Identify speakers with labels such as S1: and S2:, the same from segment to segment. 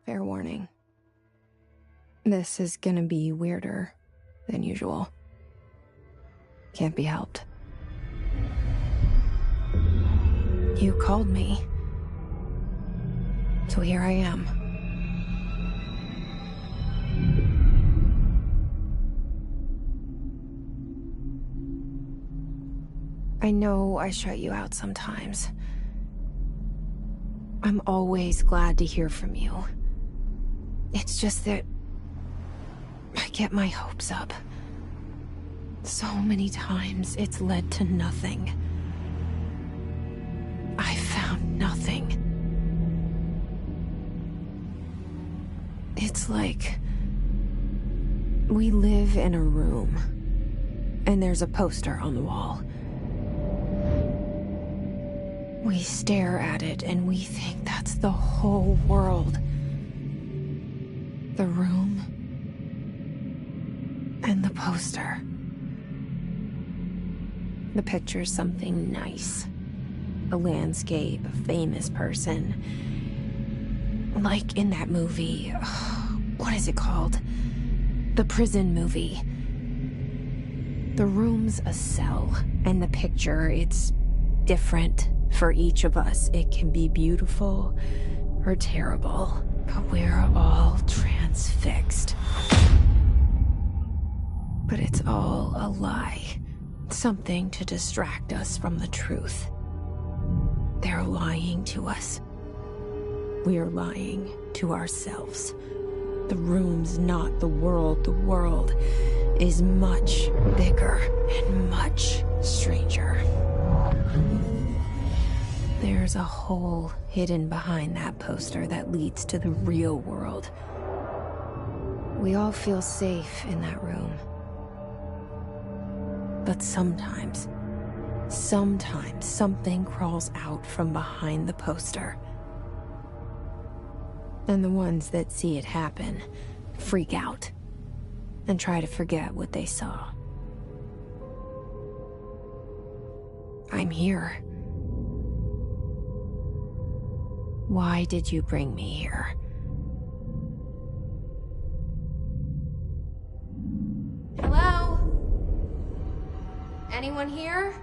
S1: Fair warning. This is gonna be weirder than usual. Can't be helped. You called me. So here I am. I know I shut you out sometimes. I'm always glad to hear from you. It's just that I get my hopes up. So many times it's led to nothing. I found nothing. It's like we live in a room, and there's a poster on the wall. We stare at it and we think that's the whole world. The room and the poster. The picture's something nice. A landscape, a famous person. Like in that movie, what is it called? The prison movie. The room's a cell, and the picture, it's different for each of us. It can be beautiful or terrible, but we're all transfixed. But it's all a lie. Something to distract us from the truth. They're lying to us. We're lying to ourselves. The room's not the world. The world is much bigger and much stranger. There's a hole hidden behind that poster that leads to the real world. We all feel safe in that room. But sometimes something crawls out from behind the poster. And the ones that see it happen freak out and try to forget what they saw. I'm here. Why did you bring me here? Hello? Anyone here?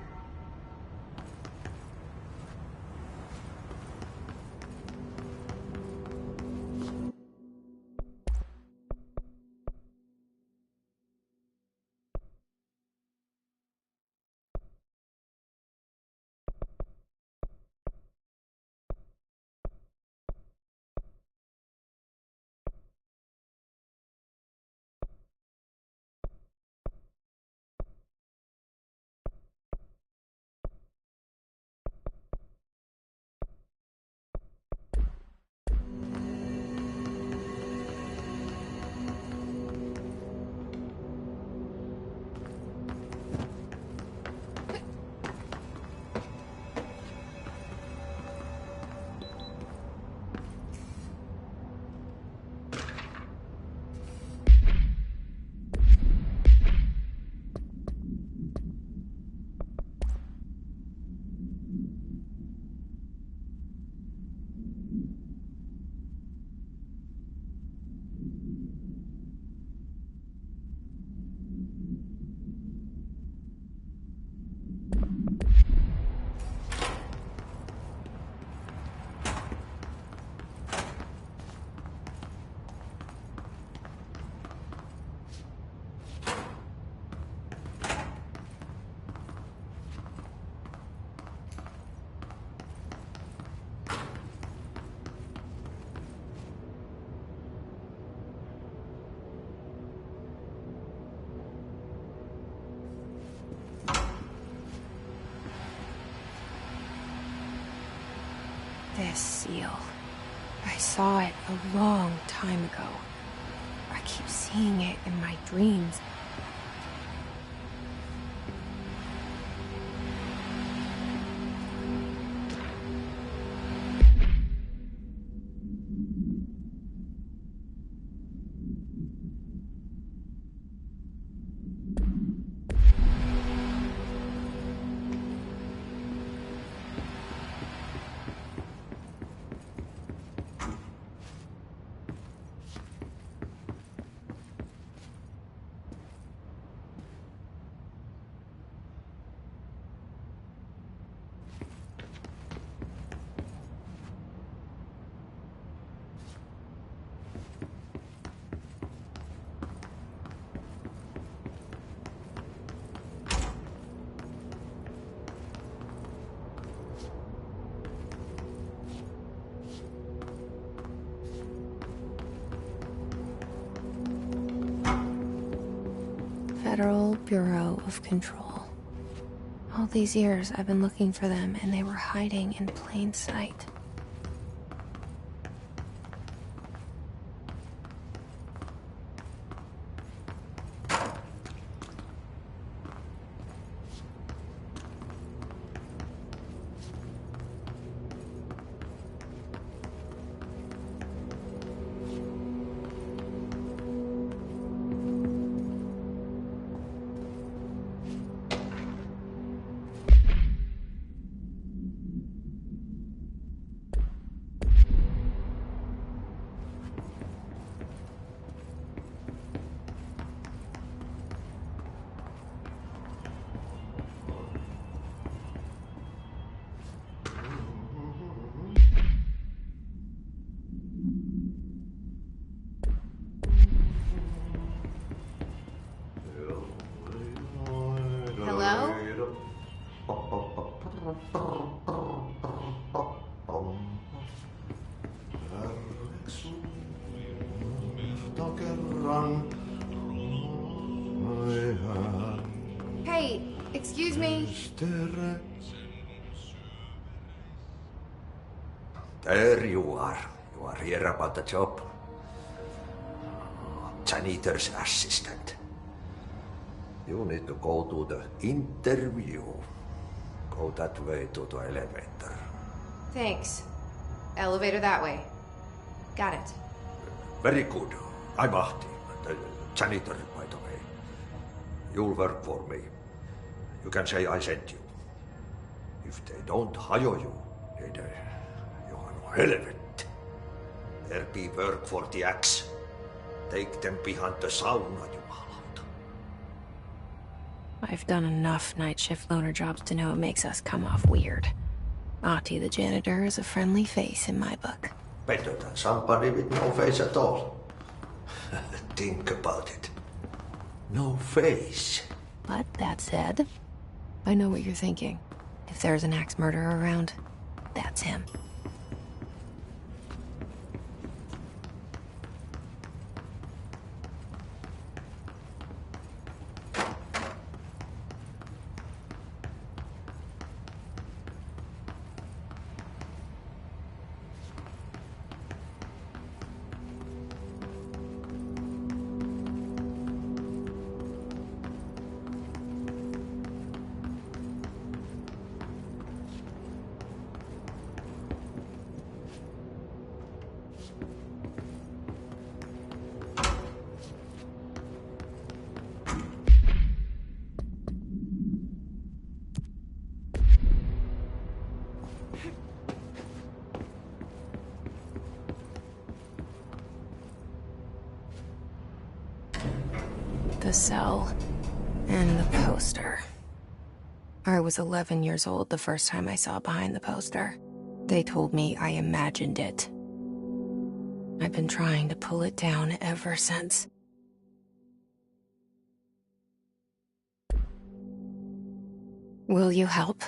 S1: This seal. I saw it a long time ago. I keep seeing it in my dreams. Federal Bureau of Control. All these years I've been looking for them, and they were hiding in plain sight.
S2: Hello? Hey, excuse me.
S3: There you are. You are here about the job. Janitor's assistant. You need to go to the interview. Go that way to the elevator.
S2: Thanks. Elevator that way. Got it.
S3: Very good. I'm Ahti, the janitor, by the way. You'll work for me. You can say I sent you. If they don't hire you, then you are no helvet. There be work for the axe. Take them behind the sauna, you halauta.
S1: I've done enough night shift loner jobs to know it makes us come off weird. Ahti the janitor is a friendly face in my book.
S3: Better than somebody with no face at all. Think about it. No face.
S1: But that said, I know what you're thinking. If there's an axe murderer around, that's him. The cell and the poster. I was 11 years old the first time I saw behind the poster. They told me I imagined it. I've been trying to pull it down ever since. Will you help?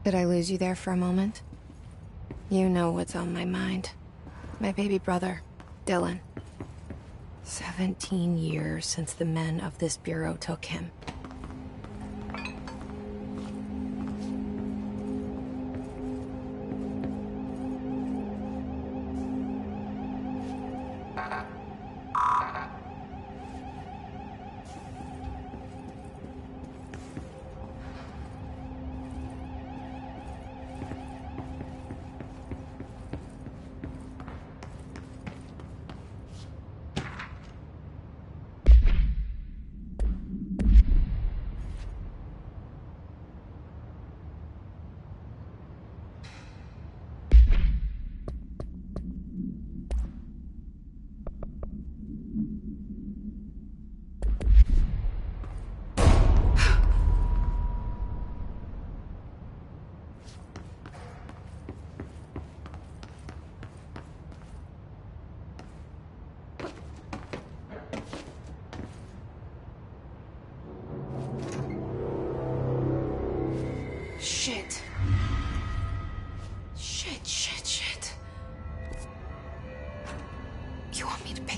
S1: Did I lose you there for a moment? You know what's on my mind. My baby brother, Dylan. 17 years since the men of this bureau took him.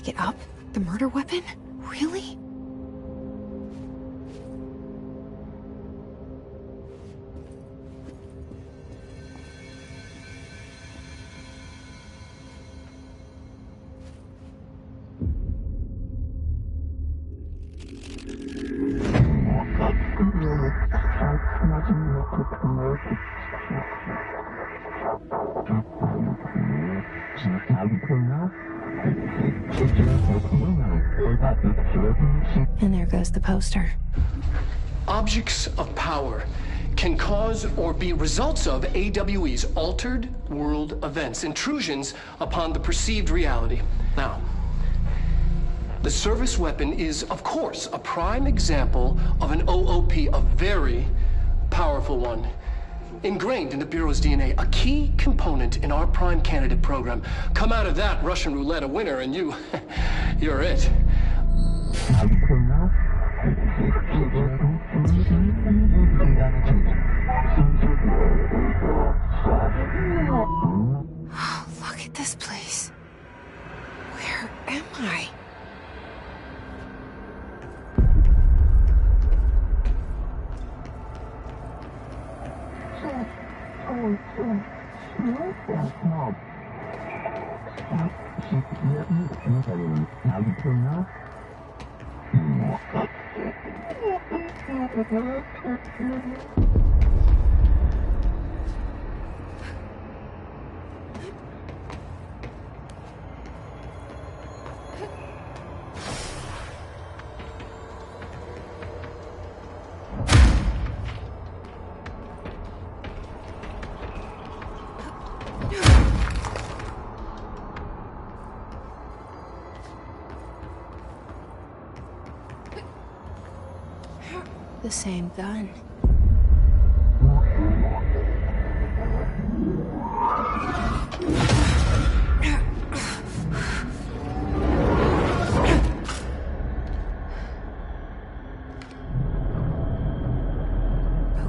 S1: pick it up? The murder weapon? Really? And there goes the poster.
S4: Objects of power can cause or be results of AWE's altered world events, intrusions upon the perceived reality. Now, the service weapon is, of course, a prime example of an OOP, a very powerful one. Ingrained in the Bureau's DNA, a key component in our prime candidate program. Come out of that Russian roulette a winner and you're it.
S1: Look at this place. Where am I? The same gun.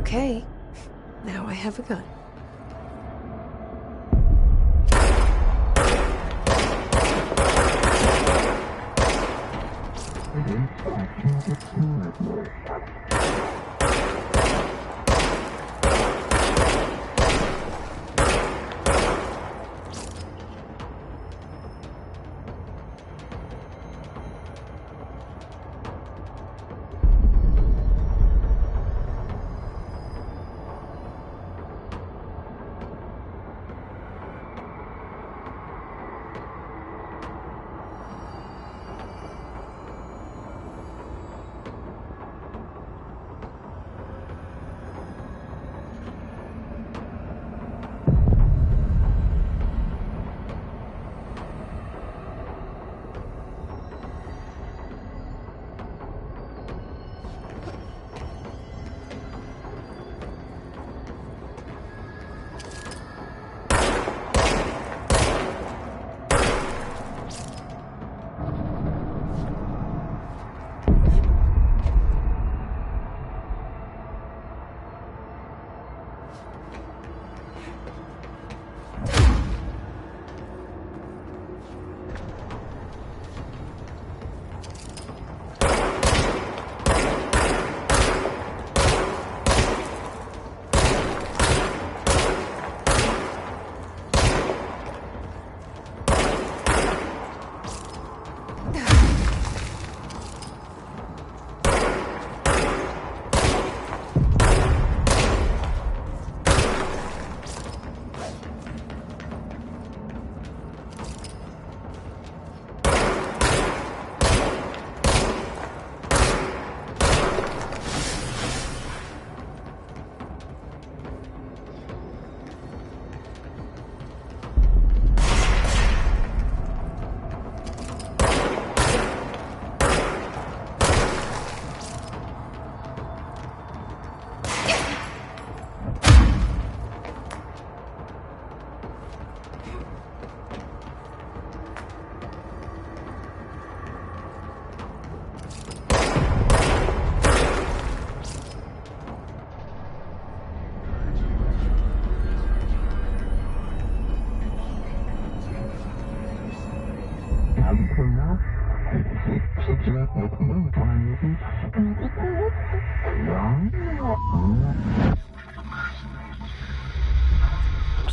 S1: Okay, now I have a gun.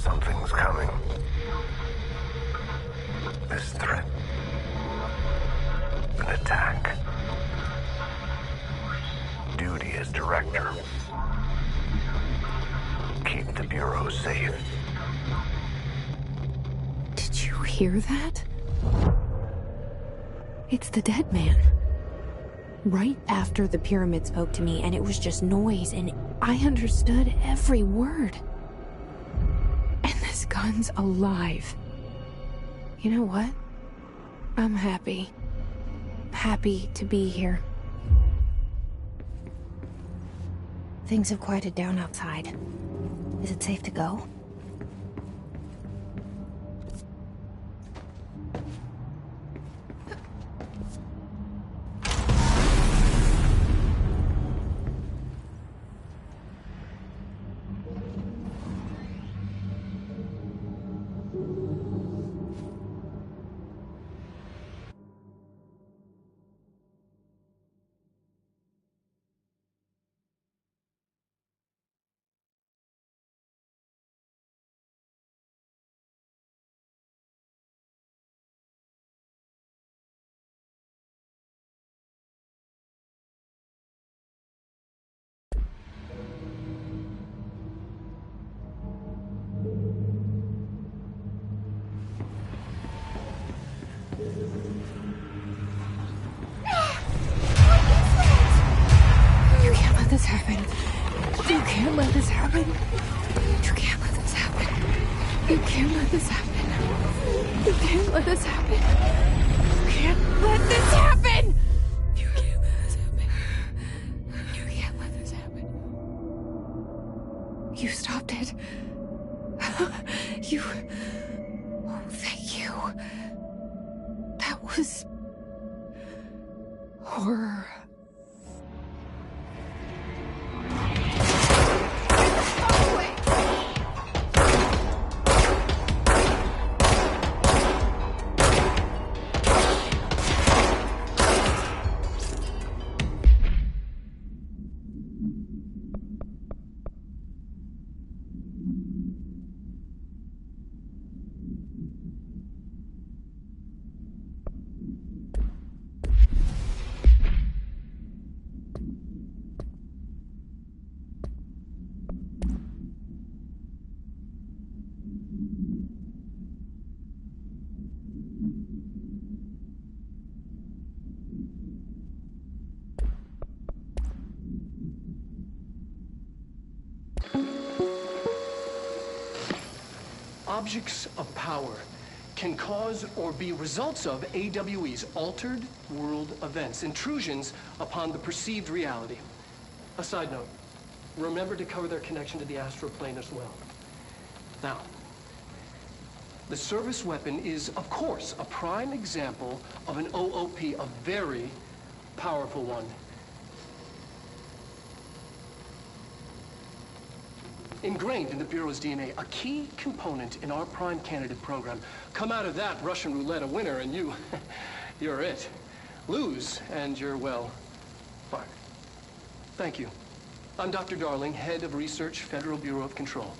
S5: Something's coming. This threat. An attack. Duty as director. Keep the Bureau safe.
S1: Did you hear that? It's the dead man. Right after the pyramid spoke to me, and it was just noise, and I understood every word. And this gun's alive. You know what? I'm happy. Happy to be here. Things have quieted down outside. Is it safe to go? You can't let this happen. You can't let this happen. You can't let this happen. You can't let this happen. You can't let this happen. You can't let this happen. You can't let this happen. You can't let this happen. You stopped it. You... Oh, thank you. That was... horror.
S4: Objects of power can cause or be results of AWE's altered world events, intrusions upon the perceived reality. A side note, remember to cover their connection to the astral plane as well. Now, the service weapon is, of course, a prime example of an OOP, a very powerful one. Ingrained in the Bureau's DNA, a key component in our prime candidate program. Come out of that Russian roulette a winner and you're it. Lose and you're, well, fired. Thank you. I'm Dr. Darling, head of research, Federal Bureau of Control.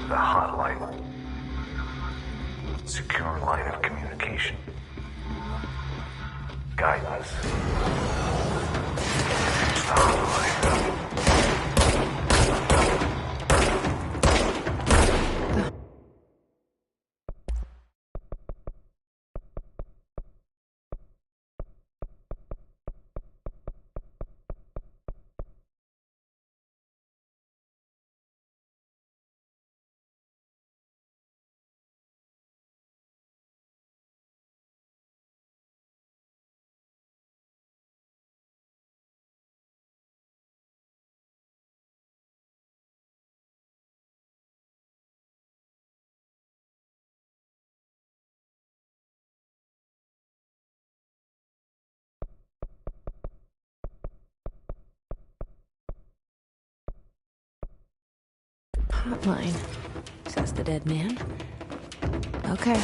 S5: The hotline. Secure line of communication. Guidance.
S1: hotline, says the dead man. Okay.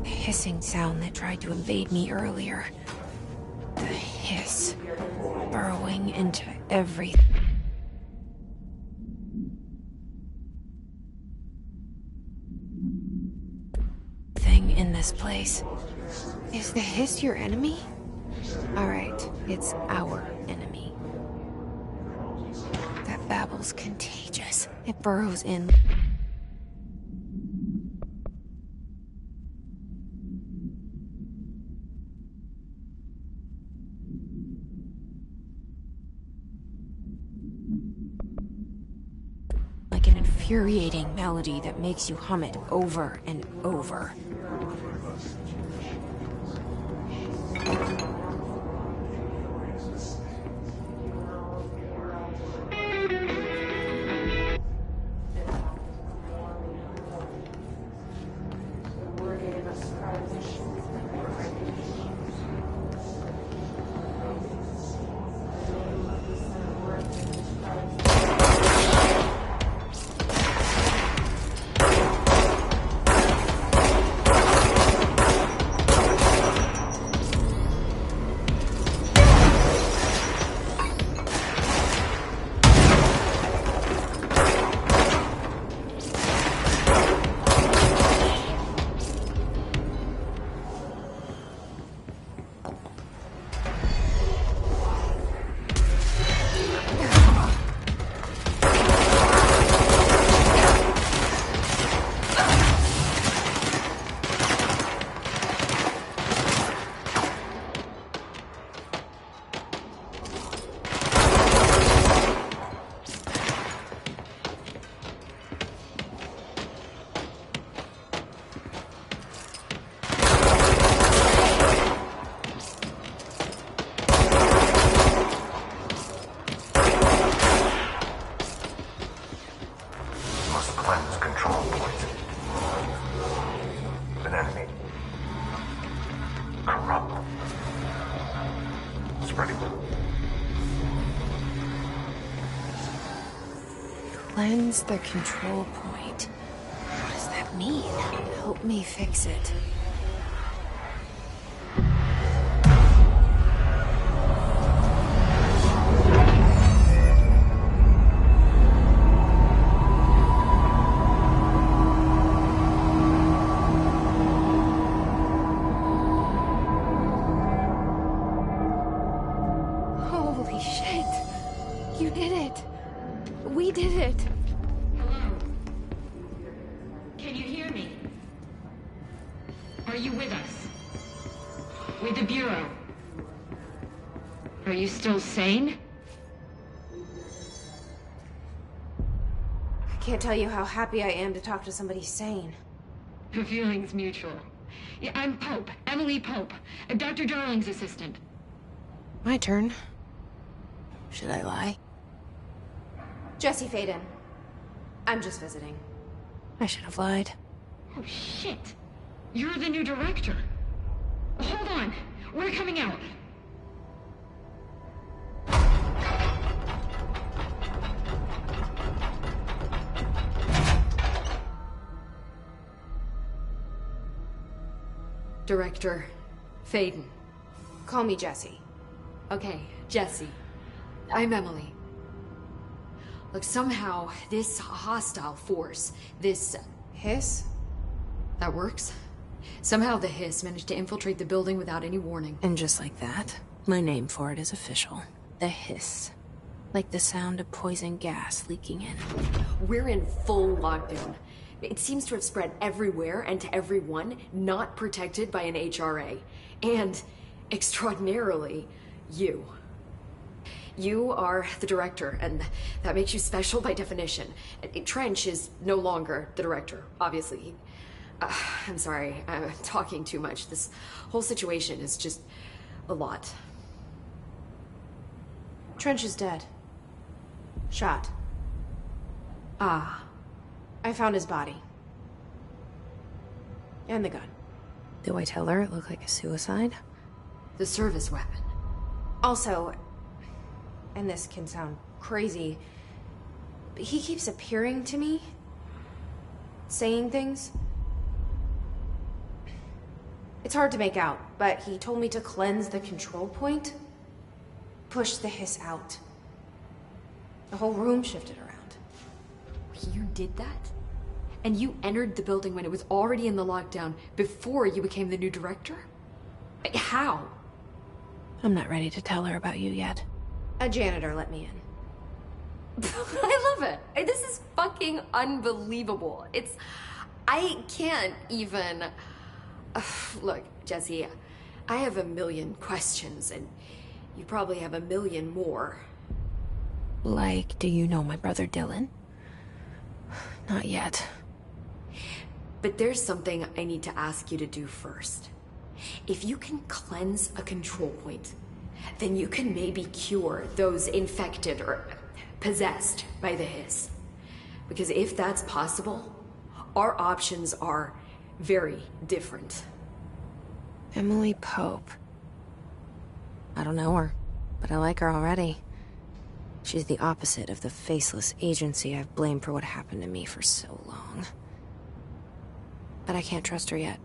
S1: Hissing sound that tried to invade me earlier. The hiss, burrowing into everything. In this place. Is the hiss your enemy? Alright, it's our enemy. That babble's contagious. It burrows in. Like an infuriating melody that makes you hum it over and over. Cleanse the control point. What does that mean? Help me fix it.
S2: Holy shit. You did it. We did it.
S6: Hello? Can you hear me? Are you with us? With the Bureau? Are you still sane?
S2: I can't tell you how happy I am to talk to somebody sane.
S6: The feeling's mutual. Yeah, I'm Pope, Emily Pope, Dr. Darling's assistant.
S1: My turn. Should I lie?
S2: Jesse Faden. I'm just visiting.
S1: I should have lied.
S6: Oh, shit. You're the new director. Hold on. We're coming out.
S7: Director Faden.
S2: Call me Jesse.
S7: Okay, Jesse. I'm Emily. Look, somehow this hostile force, this...
S2: Hiss?
S7: that works? Somehow the Hiss managed to infiltrate the building without any warning.
S1: And just like that, my name for it is official. The Hiss. Like the sound of poison gas leaking in.
S7: We're in full lockdown. It seems to have spread everywhere and to everyone not protected by an HRA. And, extraordinarily, you. You are the director, and that makes you special by definition. Trench is no longer the director, obviously. I'm sorry, I'm talking too much. This whole situation is just a lot.
S2: Trench is dead. Shot.
S7: Ah.
S2: I found his body. And the gun.
S1: Do I tell her it looked like a suicide?
S7: The service weapon.
S2: Also, and this can sound crazy, but he keeps appearing to me, saying things. It's hard to make out, but he told me to cleanse the control point, push the Hiss out. The whole room shifted around.
S7: You did that? And you entered the building when it was already in the lockdown before you became the new director? How?
S1: I'm not ready to tell her about you yet.
S2: A janitor let me in.
S7: I love it. This is fucking unbelievable. I can't even... Look, Jesse, I have a million questions, and you probably have a million more.
S1: Like, do you know my brother Dylan? Not yet.
S7: But there's something I need to ask you to do first. If you can cleanse a control point, then you can maybe cure those infected or possessed by the Hiss. Because if that's possible, our options are very different.
S1: Emily Pope. I don't know her, but I like her already. She's the opposite of the faceless agency I've blamed for what happened to me for so long. But I can't trust her yet.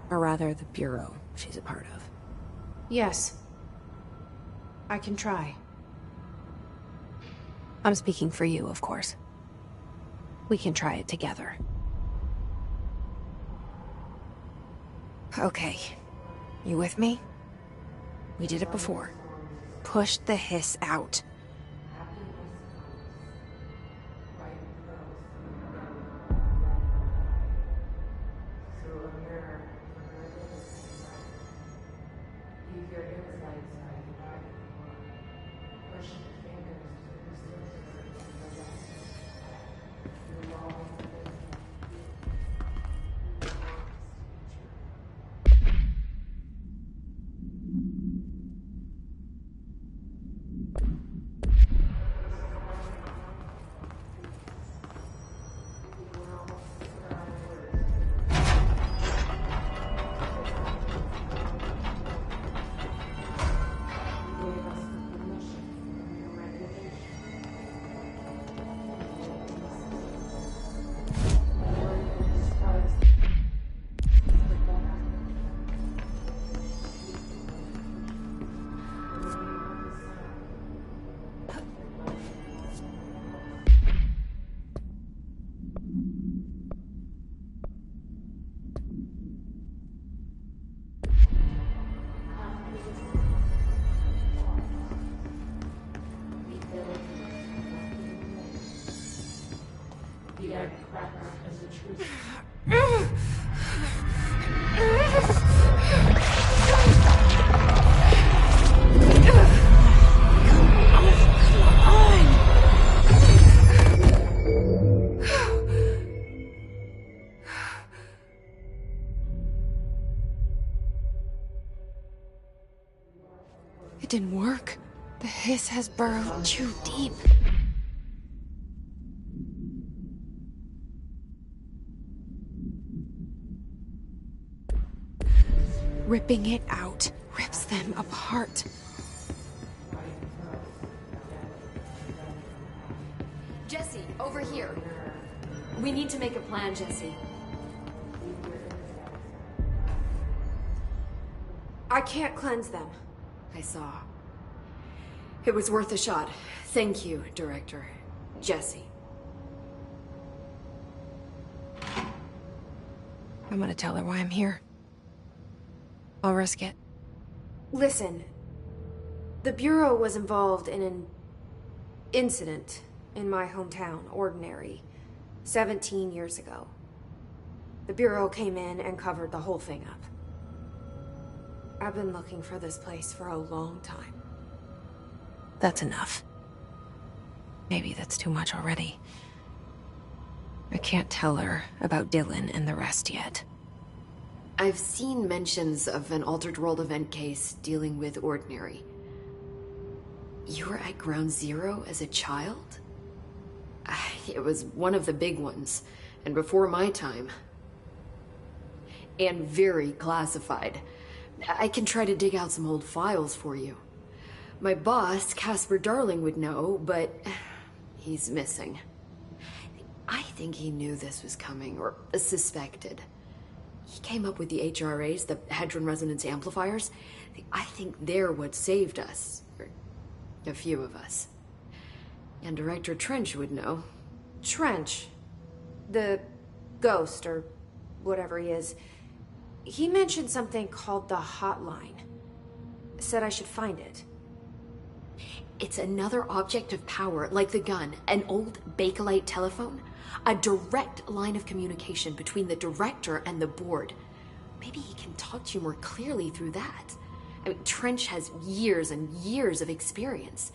S1: Or rather, the Bureau she's a part of.
S2: Yes. I can try.
S1: I'm speaking for you, of course. We can try it together. Okay. You with me? We did it before. Push the Hiss out. It didn't work. The hiss has burrowed too deep. Ripping it out rips them apart.
S7: Jesse, over here. We need to make a plan, Jesse.
S2: I can't cleanse them.
S7: I saw. It was worth a shot. Thank you, Director. Jesse.
S1: I'm gonna tell her why I'm here. I'll risk it.
S2: Listen, the Bureau was involved in an incident in my hometown, Ordinary, 17 years ago. The Bureau came in and covered the whole thing up. I've been looking for this place for a long time.
S1: That's enough. Maybe that's too much already. I can't tell her about Dylan and the rest yet.
S7: I've seen mentions of an Altered World event case dealing with Ordinary. You were at Ground Zero as a child? It was one of the big ones, and before my time. And very classified. I can try to dig out some old files for you. My boss, Casper Darling, would know, but he's missing. I think he knew this was coming, or suspected. He came up with the HRAs, the Hadron Resonance Amplifiers. I think they're what saved us. Or a few of us. And Director Trench would know.
S2: Trench, the ghost, or whatever he is, he mentioned something called the Hotline. Said I should find it.
S7: It's another object of power, like the gun, an old Bakelite telephone. A direct line of communication between the director and the board. Maybe he can talk to you more clearly through that. I mean, Trench has years and years of experience.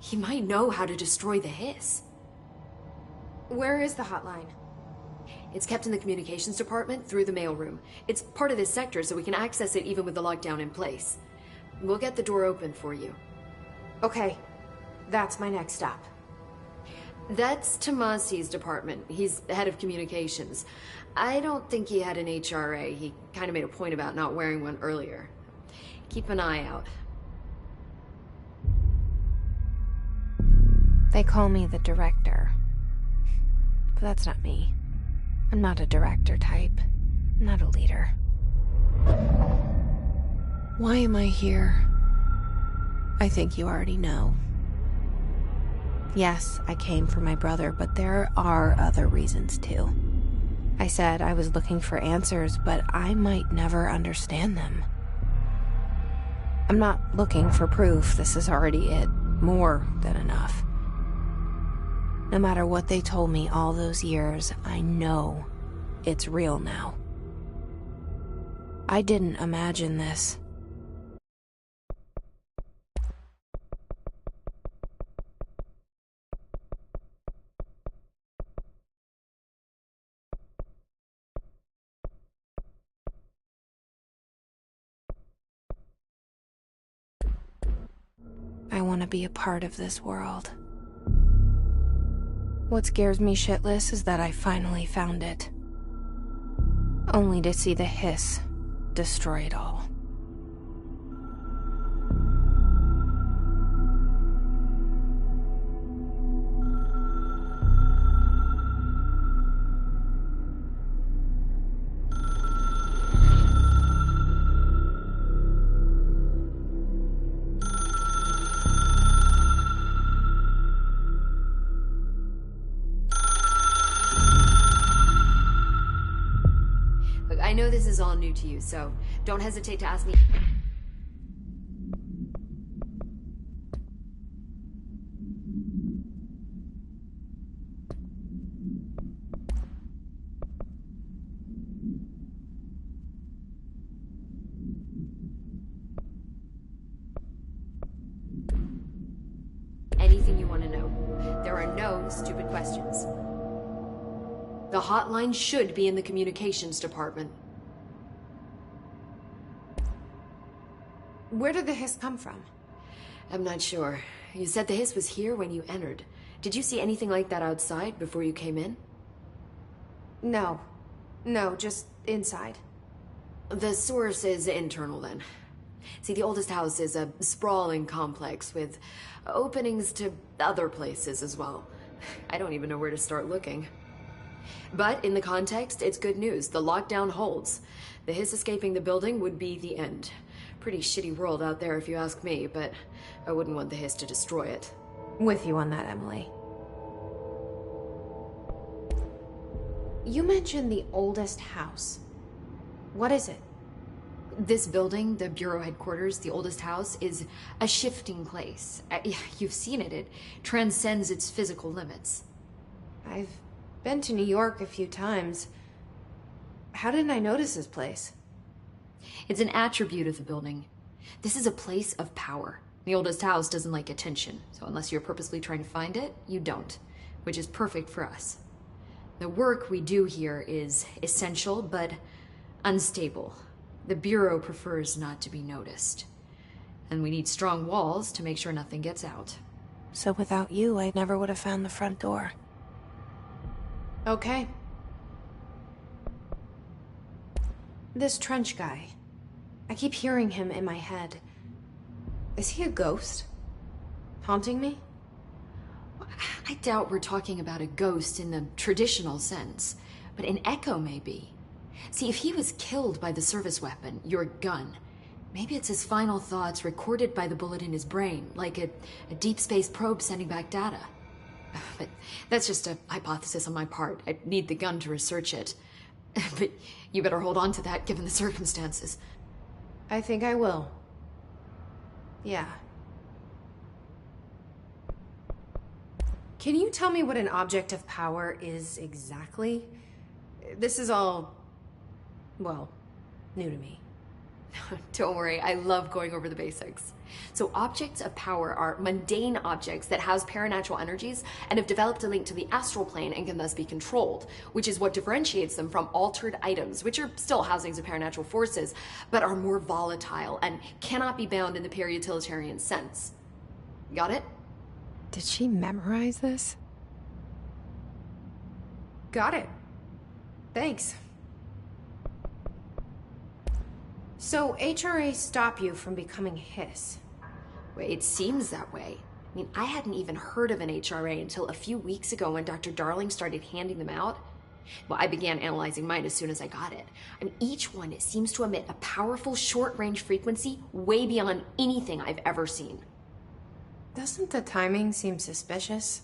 S7: He might know how to destroy the hiss.
S2: Where is the hotline?
S7: It's kept in the communications department through the mailroom. It's part of this sector, so we can access it even with the lockdown in place. We'll get the door open for you.
S2: Okay, that's my next stop.
S7: That's Tomasi's department. He's the head of communications. I don't think he had an HRA. He kind of made a point about not wearing one earlier. Keep an eye out.
S1: They call me the director. But that's not me. I'm not a director type. I'm not a leader. Why am I here? I think you already know. Yes, I came for my brother, but there are other reasons too. I said I was looking for answers, but I might never understand them. I'm not looking for proof. This is already it. More than enough. No matter what they told me all those years, I know it's real now. I didn't imagine this. I want to be a part of this world. What scares me shitless is that I finally found it. Only to see the hiss destroy it all.
S7: I know this is all new to you, so don't hesitate to ask me. everything you want to know. There are no stupid questions. The hotline should be in the communications department.
S2: Where did the hiss come from?
S7: I'm not sure. You said the hiss was here when you entered. Did you see anything like that outside before you came in?
S2: No. No, just inside.
S7: The source is internal, then. See, the oldest house is a sprawling complex with openings to other places as well. I don't even know where to start looking. But in the context, it's good news. The lockdown holds. The hiss escaping the building would be the end. Pretty shitty world out there if you ask me, but I wouldn't want the hiss to destroy it.
S2: With you on that, Emily. You mentioned the oldest house. What is it?
S7: This building, the Bureau headquarters, the oldest house, is a shifting place. You've seen it. It transcends its physical limits.
S2: I've been to New York a few times. How didn't I notice this place?
S7: It's an attribute of the building. This is a place of power. The oldest house doesn't like attention, so unless you're purposely trying to find it, you don't, which is perfect for us. The work we do here is essential, but unstable. The Bureau prefers not to be noticed. And we need strong walls to make sure nothing gets out.
S1: So without you, I never would have found the front door.
S2: Okay. This Trench guy. I keep hearing him in my head. Is he a ghost? Haunting me?
S7: I doubt we're talking about a ghost in the traditional sense, but an echo maybe. See, if he was killed by the service weapon, your gun, maybe it's his final thoughts recorded by the bullet in his brain, like a deep space probe sending back data. But that's just a hypothesis on my part. I need the gun to research it. But you better hold on to that given the circumstances.
S2: I think I will. Yeah. Can you tell me what an object of power is exactly? This is all, well, new to me.
S7: Don't worry, I love going over the basics. So objects of power are mundane objects that house paranatural energies and have developed a link to the astral plane and can thus be controlled, which is what differentiates them from altered items, which are still housings of paranatural forces, but are more volatile and cannot be bound in the pure utilitarian sense. Got it?
S1: Did she memorize this?
S2: Got it. Thanks. So HRA stop you from becoming Hiss?
S7: Well, it seems that way. I mean, I hadn't even heard of an HRA until a few weeks ago when Dr. Darling started handing them out. Well, I began analyzing mine as soon as I got it. I mean, each one seems to emit a powerful short-range frequency way beyond anything I've ever seen.
S2: Doesn't the timing seem suspicious?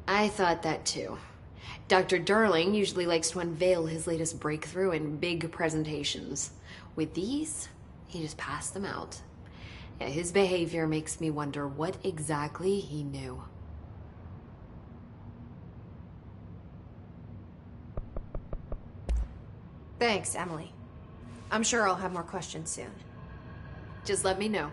S7: I thought that too. Dr. Darling usually likes to unveil his latest breakthrough in big presentations. With these, he just passed them out. Yeah, his behavior makes me wonder what exactly he knew.
S2: Thanks, Emily. I'm sure I'll have more questions soon.
S7: Just let me know.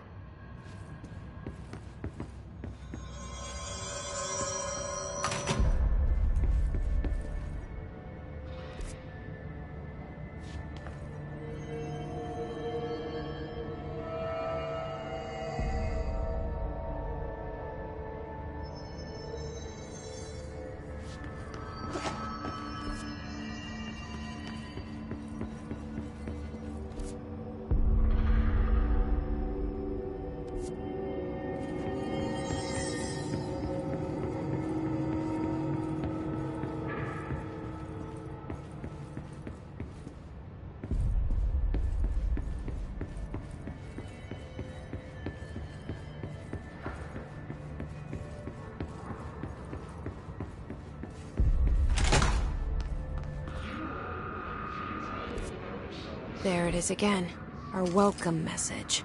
S1: There it is again. Our welcome message.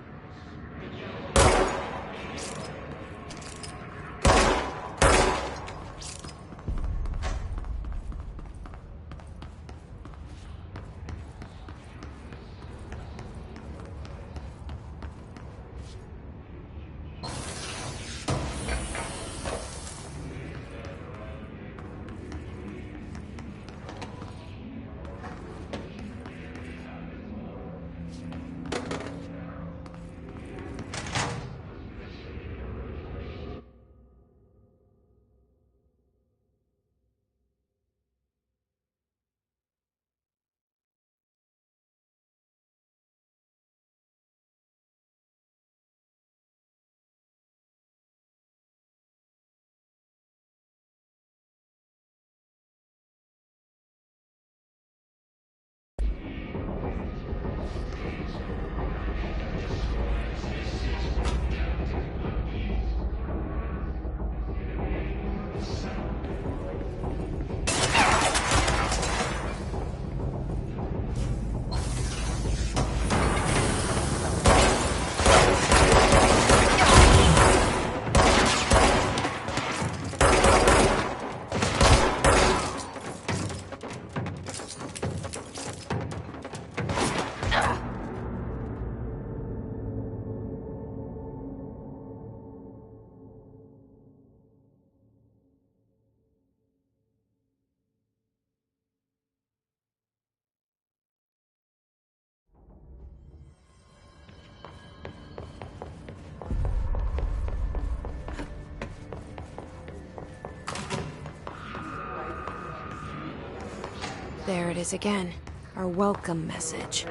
S1: There it is again. Our welcome message.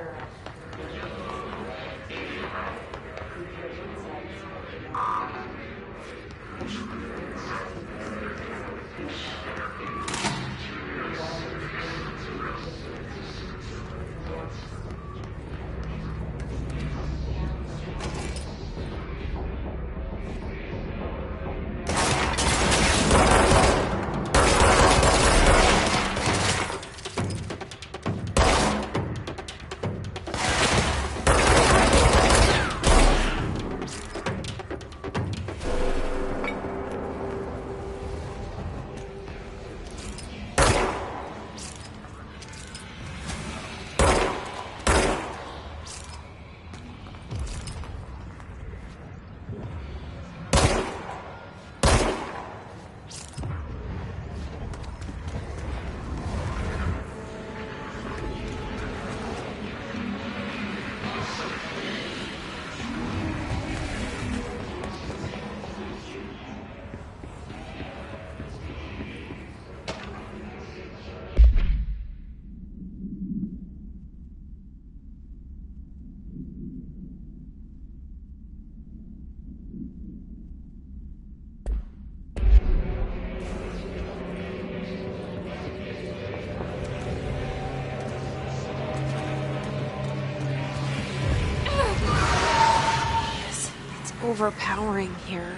S1: Overpowering here.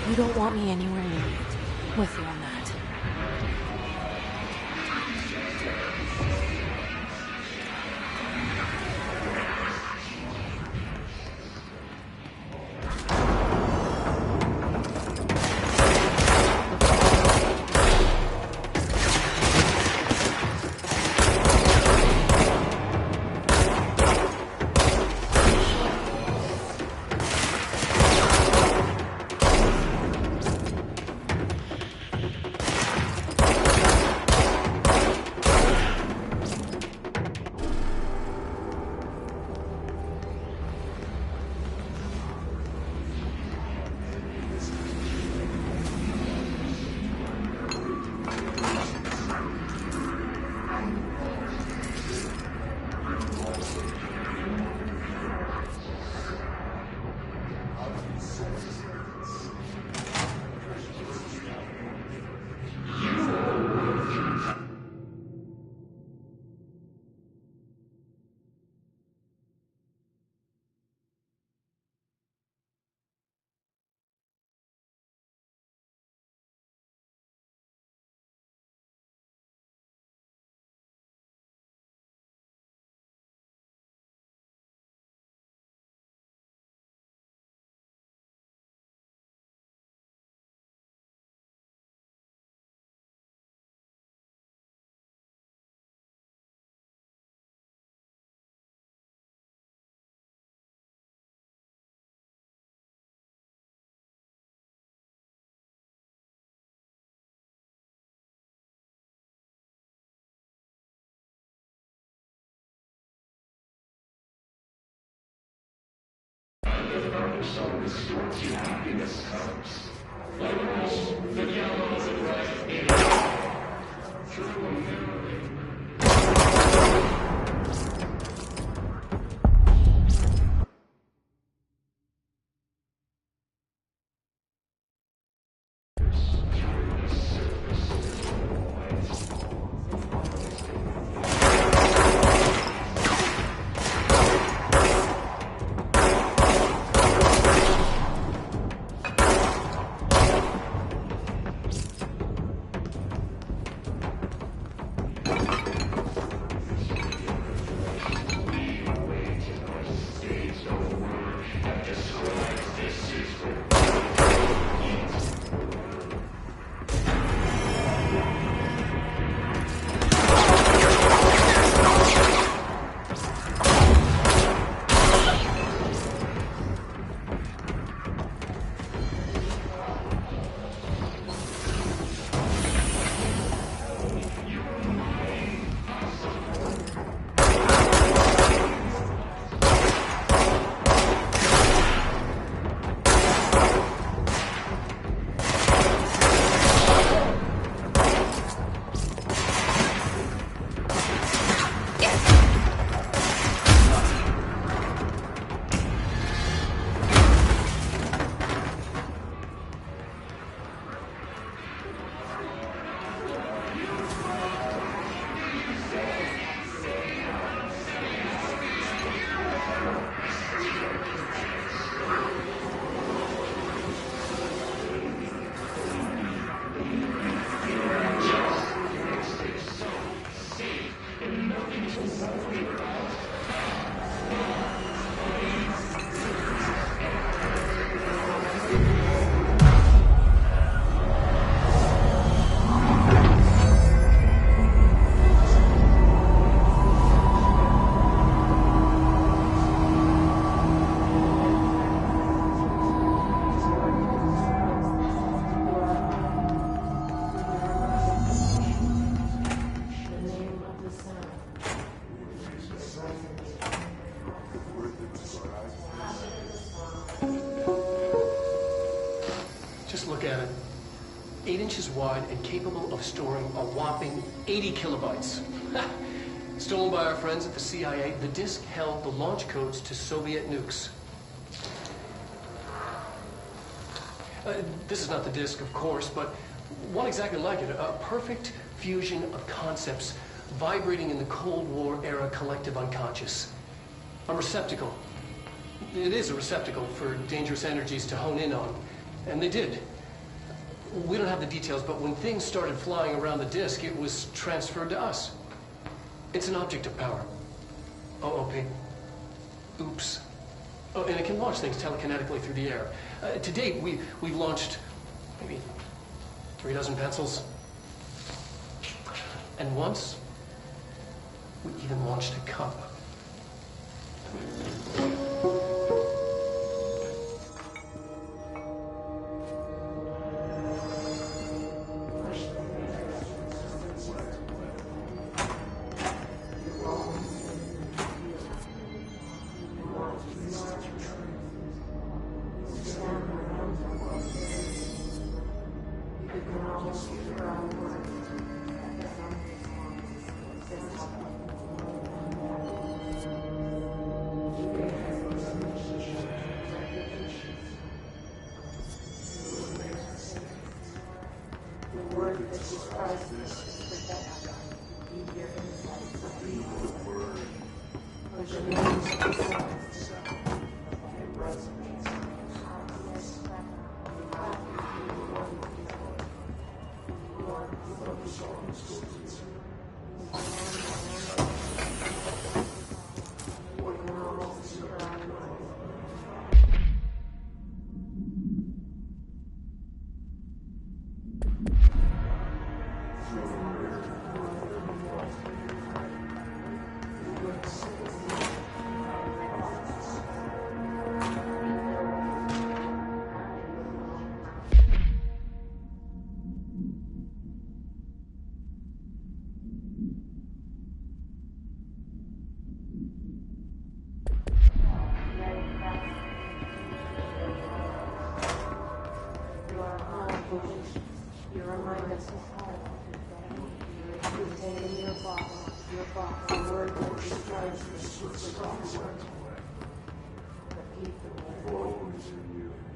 S1: You don't want me anywhere near it. With you on that.
S4: Just look at it. 8 inches wide and capable of storing a whopping 80 kilobytes. Stolen by our friends at the CIA, the disk held the launch codes to Soviet nukes. This is not the disk, of course, but one exactly like it. A perfect fusion of concepts vibrating in the Cold War era collective unconscious. A receptacle. It is a receptacle for dangerous energies to hone in on. And they did. We don't have the details, but when things started flying around the disk, it was transferred to us. It's an object of power. OOP. Oops. Oh, and it can launch things telekinetically through the air. To date, we've launched maybe 3 dozen pencils. And once, we even launched a cup.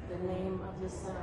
S8: The name of the sun.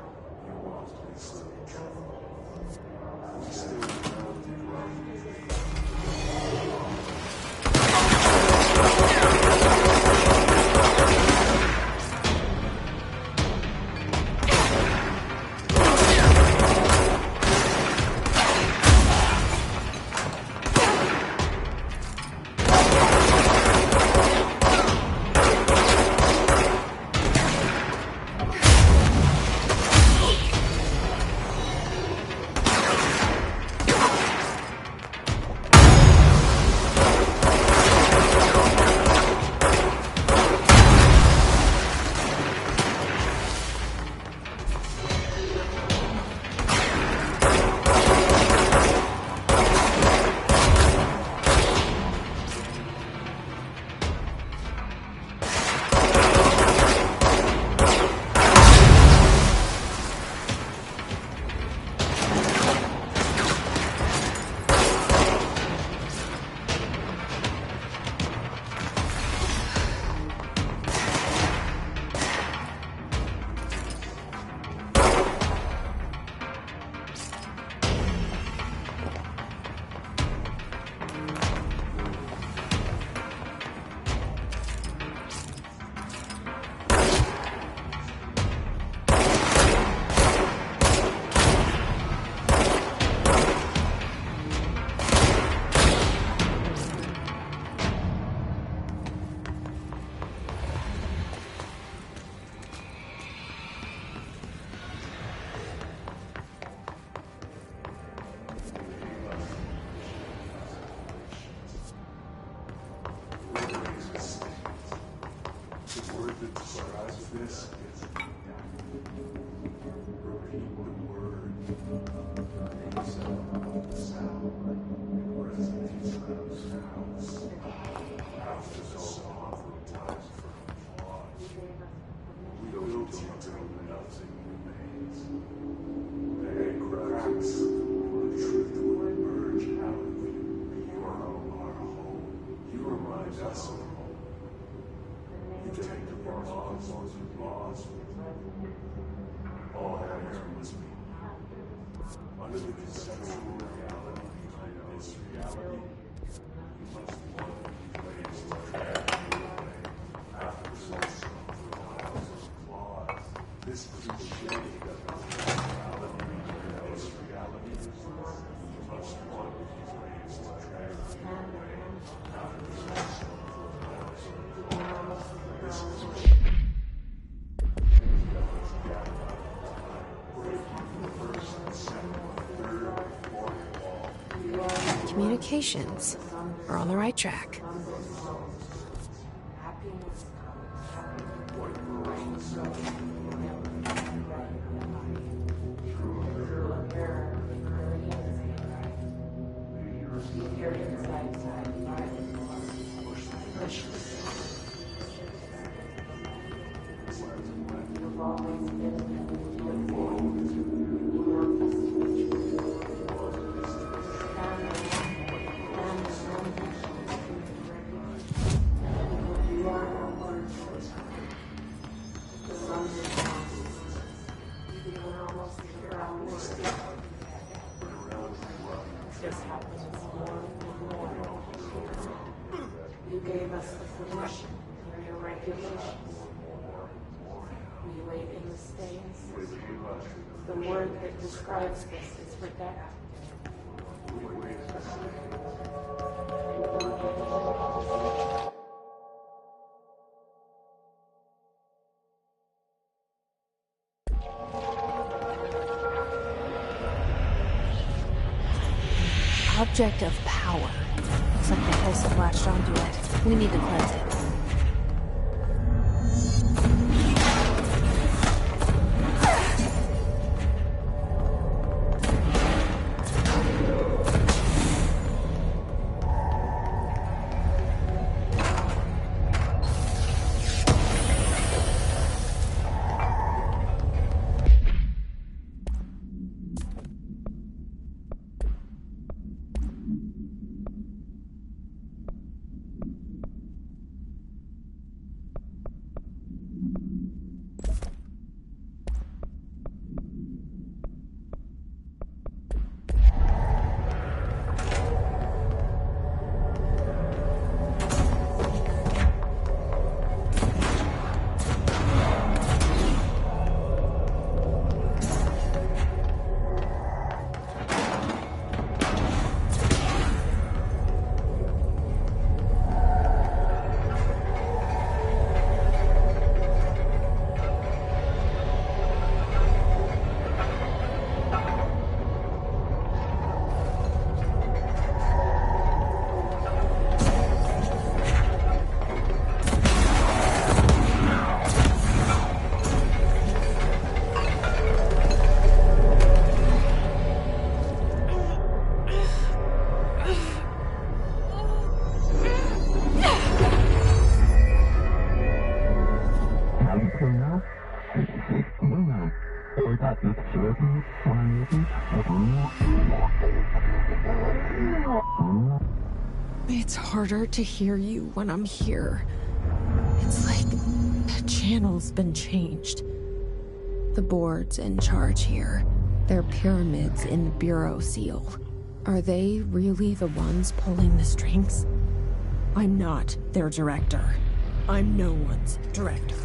S9: Nothing remains.
S1: communications. We're on the right track.
S8: You gave us the permission through your regulations. We wait in the space. The word that describes this is redacted.
S1: Object of power. Looks like the pulse have latched onto it. We need to cleanse it. It's harder to hear you when I'm here. It's like the channel's been changed. The board's in charge here. They're pyramids in the Bureau seal. Are they really the ones pulling the strings? I'm not their director. I'm no one's director.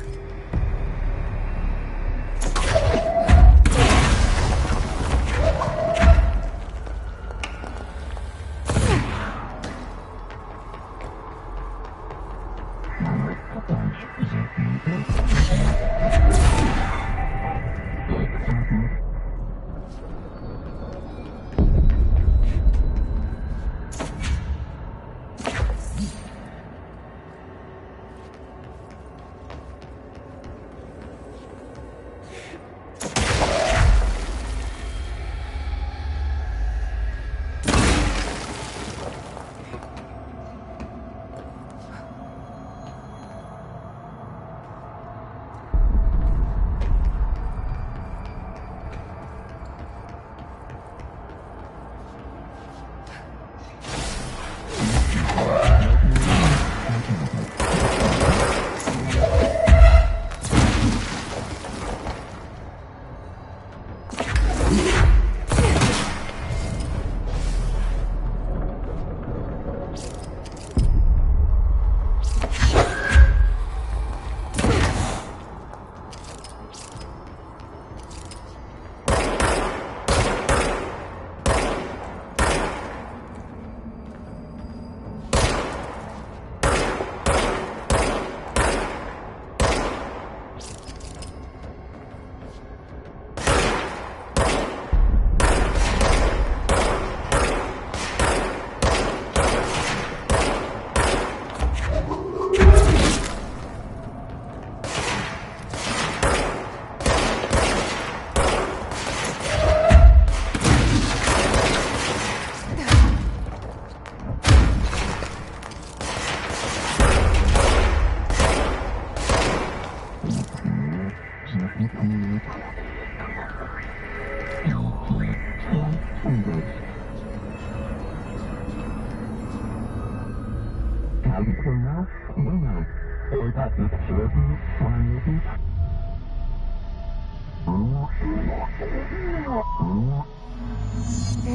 S1: There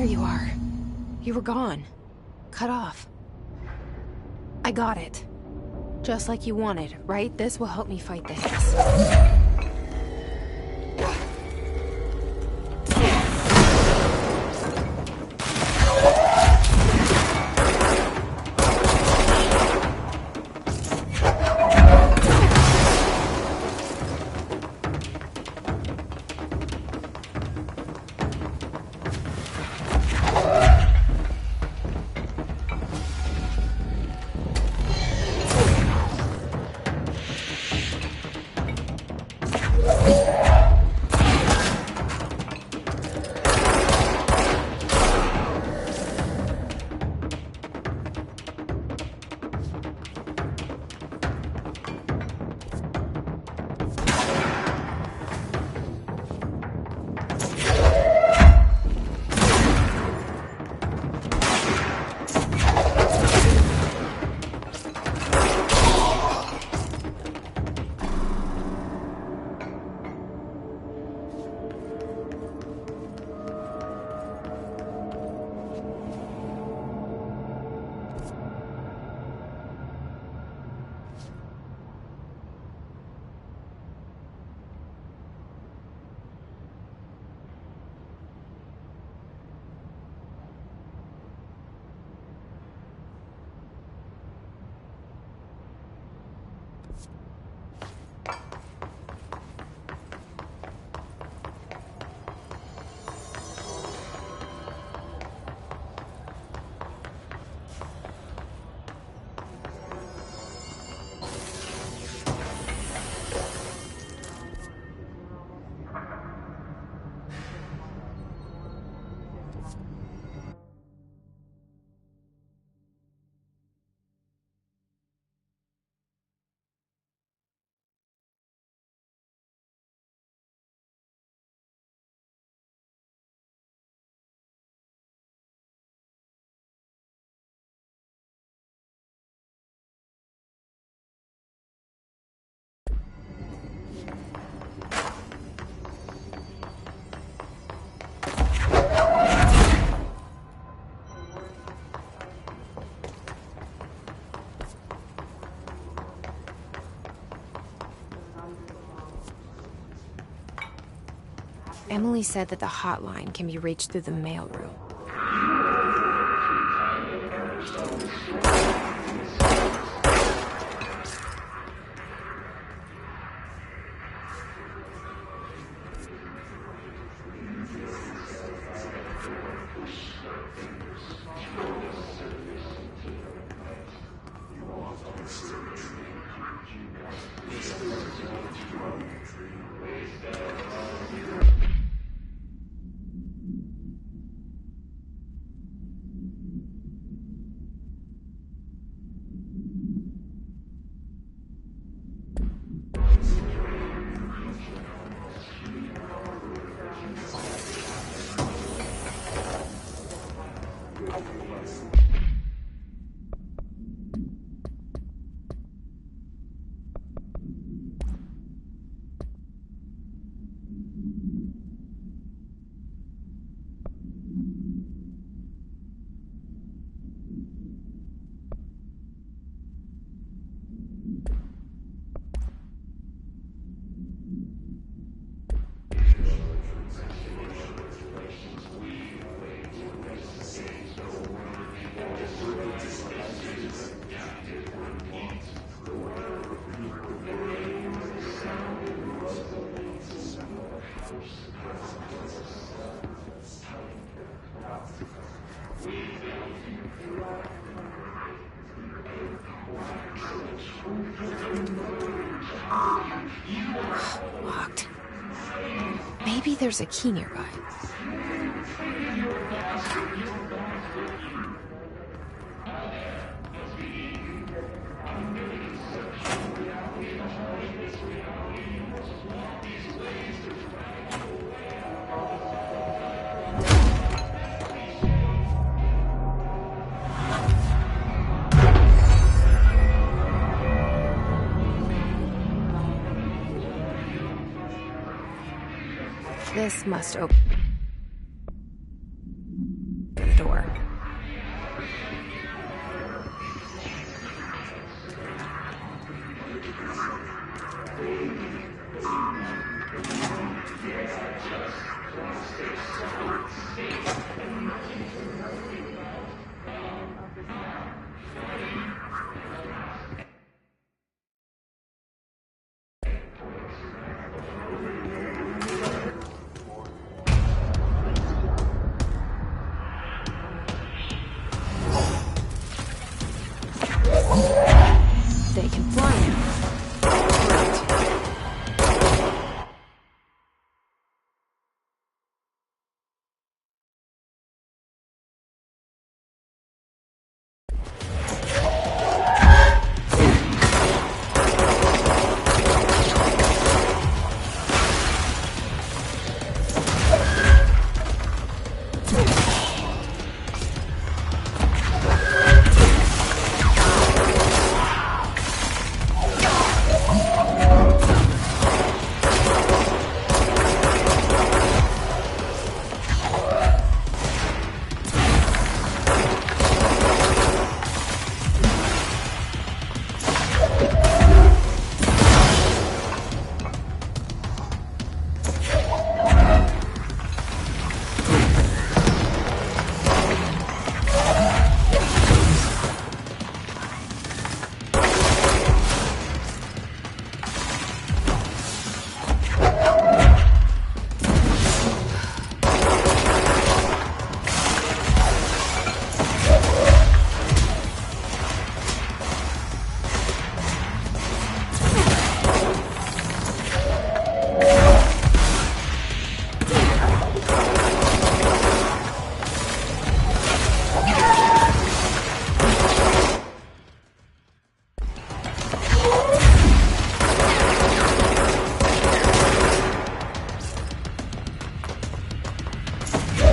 S1: you are. You were gone. Cut off. I got it. Just like you wanted, right? This will help me fight the Hicks. Emily said that the hotline can be reached through the mailroom. Locked. Maybe there's a key nearby. This must open the door. They can fly now.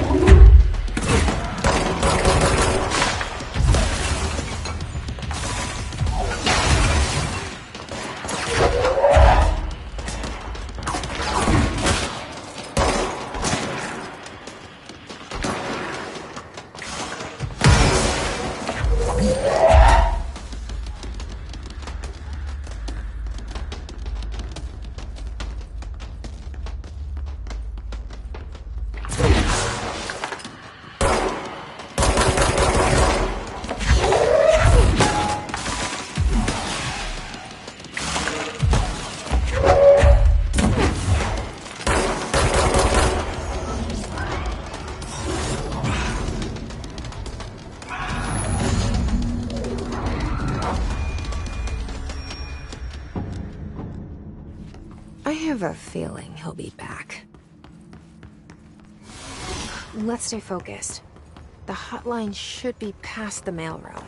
S1: Great. I have a feeling he'll be back. Let's stay focused. The hotline should be past the mailroom.